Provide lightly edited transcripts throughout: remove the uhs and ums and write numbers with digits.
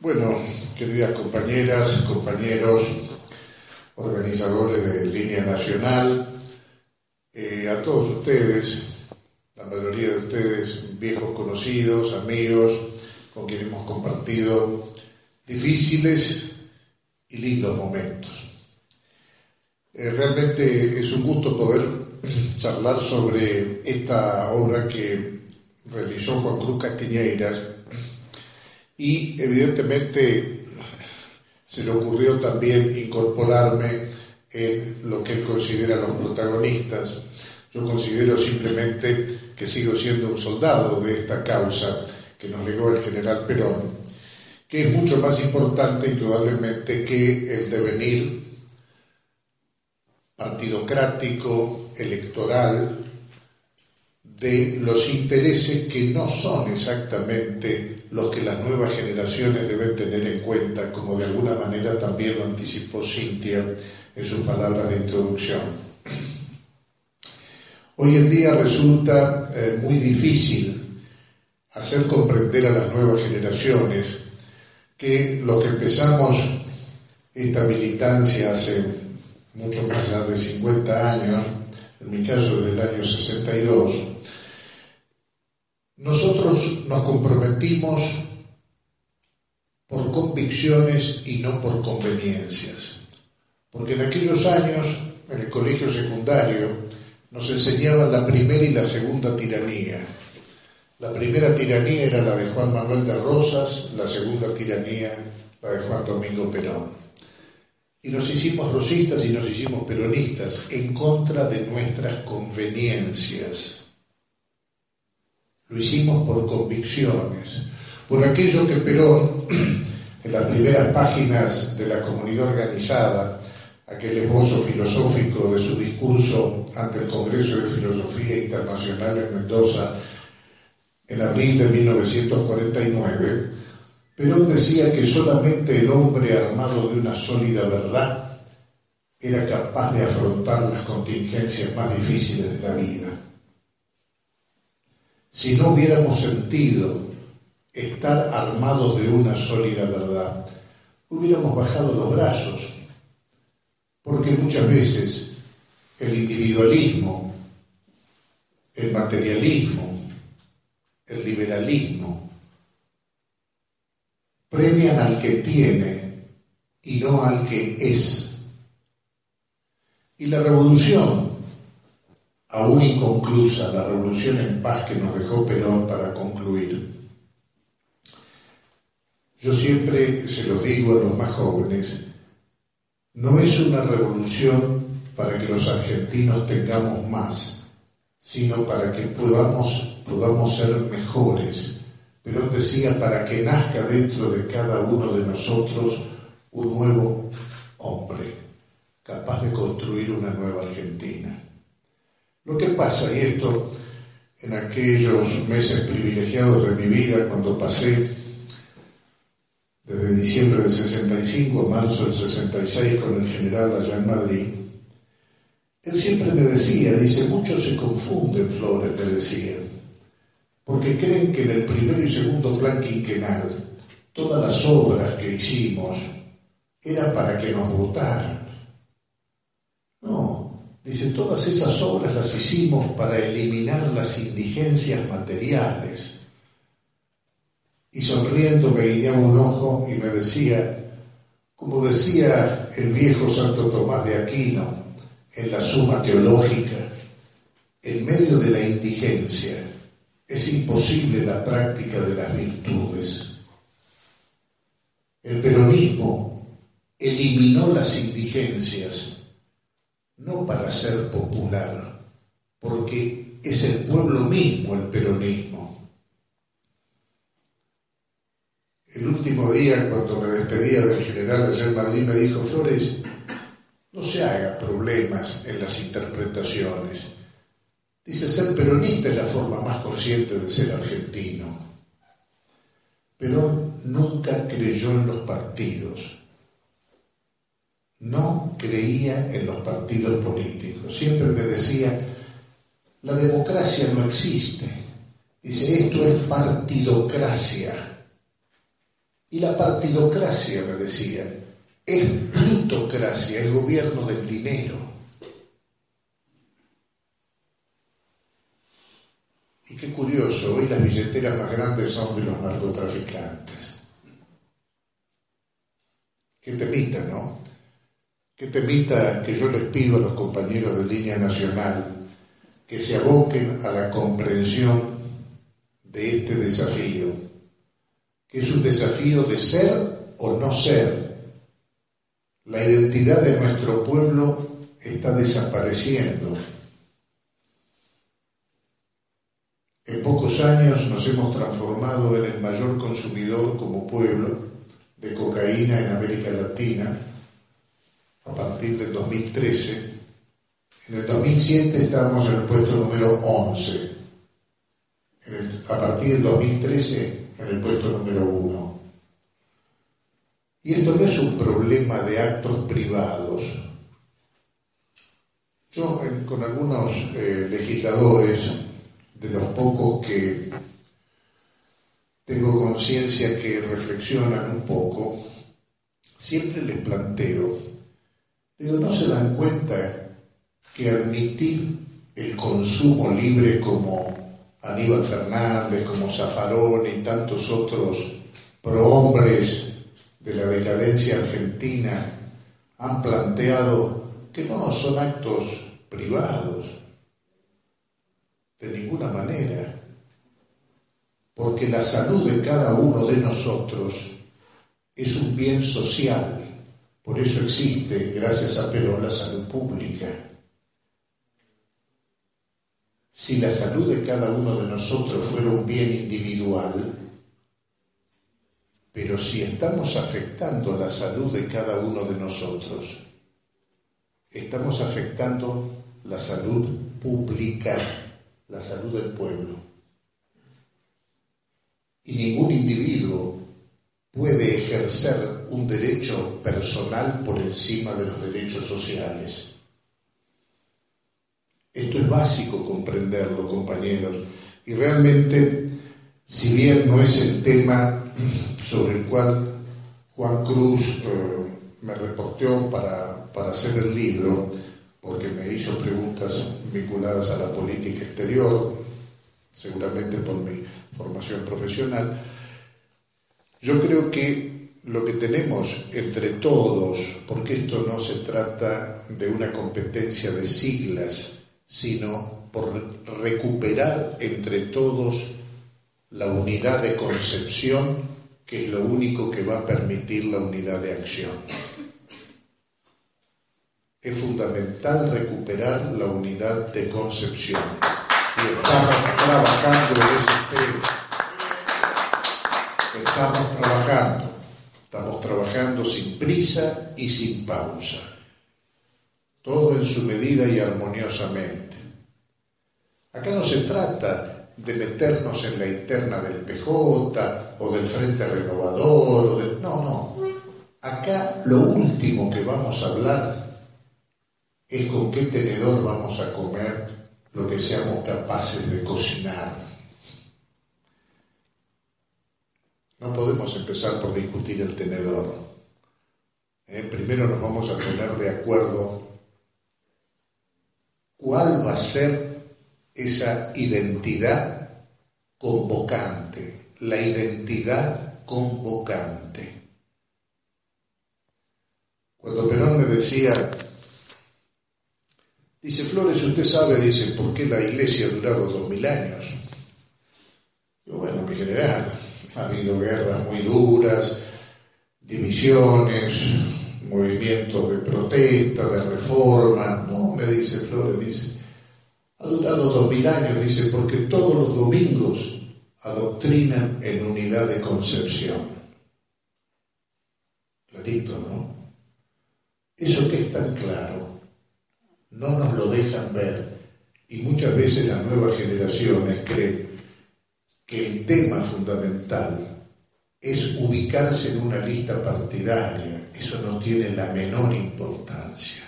Bueno, queridas compañeras, compañeros, organizadores de Línea Nacional, a todos ustedes, la mayoría de ustedes viejos conocidos, amigos, con quienes hemos compartido difíciles y lindos momentos. Realmente es un gusto poder charlar sobre esta obra que realizó Juan Cruz Castiñeiras y evidentemente se le ocurrió también incorporarme en lo que él considera los protagonistas. Yo considero simplemente que sigo siendo un soldado de esta causa que nos legó el general Perón, que es mucho más importante indudablemente que el devenir partidocrático, electoral, de los intereses que no son exactamente los que las nuevas generaciones deben tener en cuenta, como de alguna manera también lo anticipó Cintia en sus palabras de introducción. Hoy en día resulta muy difícil hacer comprender a las nuevas generaciones que los que empezamos esta militancia hace mucho más de 50 años, en mi caso desde el año 62, nosotros nos comprometimos por convicciones y no por conveniencias, porque en aquellos años, en el colegio secundario, nos enseñaban la primera y la segunda tiranía. La primera tiranía era la de Juan Manuel de Rosas, la segunda tiranía la de Juan Domingo Perón. Y nos hicimos rosistas y nos hicimos peronistas en contra de nuestras conveniencias. Lo hicimos por convicciones, por aquello que Perón, en las primeras páginas de la Comunidad Organizada, aquel esbozo filosófico de su discurso ante el Congreso de Filosofía Internacional en Mendoza, en abril de 1949, Perón decía que solamente el hombre armado de una sólida verdad era capaz de afrontar las contingencias más difíciles de la vida. Si no hubiéramos sentido estar armados de una sólida verdad, hubiéramos bajado los brazos, porque muchas veces el individualismo, el materialismo, el liberalismo premian al que tiene y no al que es. Y la revolución, aún inconclusa, la revolución en paz que nos dejó Perón para concluir. Yo siempre se los digo a los más jóvenes, no es una revolución para que los argentinos tengamos más, sino para que podamos ser mejores. Perón decía, para que nazca dentro de cada uno de nosotros un nuevo hombre, capaz de construir una nueva Argentina. Lo que pasa, y esto en aquellos meses privilegiados de mi vida, cuando pasé desde diciembre del 65 a marzo del 66 con el general allá en Madrid, él siempre me decía, dice, muchos se confunden, Flores, me decía, porque creen que en el primero y segundo plan quinquenal todas las obras que hicimos eran para que nos votaran. No, dice, todas esas obras las hicimos para eliminar las indigencias materiales. Y sonriendo me guiñaba un ojo y me decía, como decía el viejo Santo Tomás de Aquino en la Suma Teológica, en medio de la indigencia es imposible la práctica de las virtudes. El peronismo eliminó las indigencias, no para ser popular, porque es el pueblo mismo el peronismo. El último día, cuando me despedía del general allá en Madrid, me dijo, Flores, no se haga problemas en las interpretaciones. Dice, ser peronista es la forma más consciente de ser argentino. Perón nunca creyó en los partidos. No creía en los partidos políticos. Siempre me decía, la democracia no existe. Dice, esto es partidocracia. Y la partidocracia, me decía, es plutocracia, es gobierno del dinero. Y qué curioso, hoy las billeteras más grandes son de los narcotraficantes. Qué temita, ¿no? Qué temita que yo les pido a los compañeros de Línea Nacional que se aboquen a la comprensión de este desafío, que es un desafío de ser o no ser. La identidad de nuestro pueblo está desapareciendo. En pocos años nos hemos transformado en el mayor consumidor como pueblo de cocaína en América Latina a partir del 2013. En el 2007 estábamos en el puesto número 11. A partir del 2013 en el puesto número 1. Y esto no es un problema de actos privados. Yo con algunos legisladores, de los pocos que tengo conciencia que reflexionan un poco, siempre les planteo, digo, ¿no se dan cuenta que admitir el consumo libre como Aníbal Fernández, como Zaffaroni y tantos otros prohombres de la decadencia argentina han planteado que no son actos privados? De ninguna manera, porque la salud de cada uno de nosotros es un bien social. Por eso existe, gracias a Perón, la salud pública. Si la salud de cada uno de nosotros fuera un bien individual, pero si estamos afectando la salud de cada uno de nosotros, estamos afectando la salud pública, la salud del pueblo. Y ningún individuo puede ejercer un derecho personal por encima de los derechos sociales. Esto es básico comprenderlo, compañeros. Y realmente, si bien no es el tema sobre el cual Juan Cruz me reporteó para hacer el libro, porque me hizo preguntas vinculadas a la política exterior, seguramente por mi formación profesional, yo creo que lo que tenemos entre todos, porque esto no se trata de una competencia de siglas, sino por recuperar entre todos la unidad de concepción, que es lo único que va a permitir la unidad de acción. Es fundamental recuperar la unidad de concepción. Y estamos trabajando en ese tema. Estamos trabajando sin prisa y sin pausa. Todo en su medida y armoniosamente. Acá no se trata de meternos en la interna del PJ o del Frente Renovador. No. Acá lo último que vamos a hablar es con qué tenedor vamos a comer lo que seamos capaces de cocinar. No podemos empezar por discutir el tenedor. Primero nos vamos a poner de acuerdo cuál va a ser esa identidad convocante, la identidad convocante. Cuando Perón me decía, dice, Flores, usted sabe, dice, ¿por qué la Iglesia ha durado 2000 años? Yo, bueno, mi general, ha habido guerras muy duras, divisiones, movimientos de protesta, de reforma. No, me dice Flores, dice, ha durado 2000 años, dice, porque todos los domingos adoctrinan en unidad de concepción. Clarito, ¿no? Eso que es tan claro, no nos lo dejan ver, y muchas veces las nuevas generaciones creen que el tema fundamental es ubicarse en una lista partidaria. Eso no tiene la menor importancia.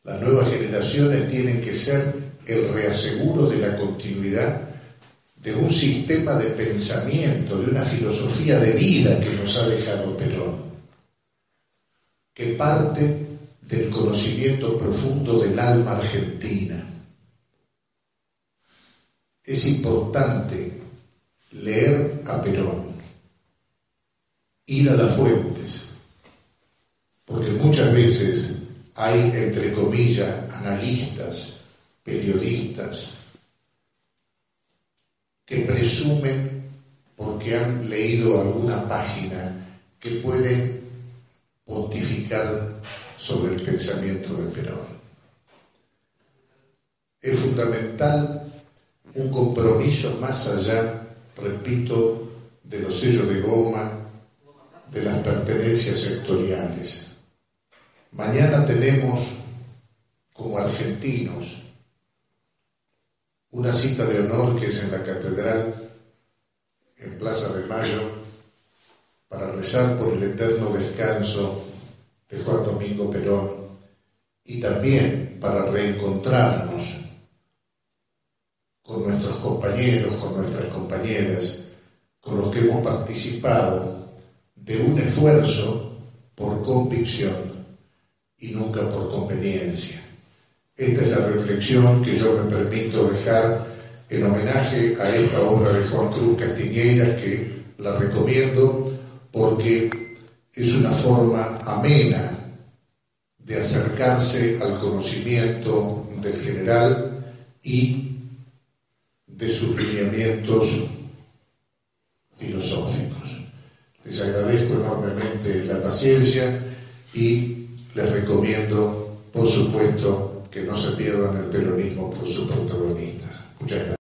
Las nuevas generaciones tienen que ser el reaseguro de la continuidad de un sistema de pensamiento, de una filosofía de vida que nos ha dejado Perón, que parte del conocimiento profundo del alma argentina. Es importante leer a Perón, ir a las fuentes, porque muchas veces hay, entre comillas, analistas, periodistas, que presumen, porque han leído alguna página, que pueden pontificar sobre el pensamiento de Perón. Es fundamental un compromiso más allá, repito, de los sellos de goma, de las pertenencias sectoriales. Mañana tenemos, como argentinos, una cita de honor que es en la Catedral, en Plaza de Mayo, para rezar por el eterno descanso de Juan Domingo Perón y también para reencontrarnos con nuestros compañeros, con nuestras compañeras, con los que hemos participado de un esfuerzo por convicción y nunca por conveniencia. Esta es la reflexión que yo me permito dejar en homenaje a esta obra de Juan Cruz Castiñeiras, que la recomiendo porque es una forma amena de acercarse al conocimiento del general y de sus lineamientos filosóficos. Les agradezco enormemente la paciencia y les recomiendo, por supuesto, que no se pierdan el peronismo por sus protagonistas. Muchas gracias.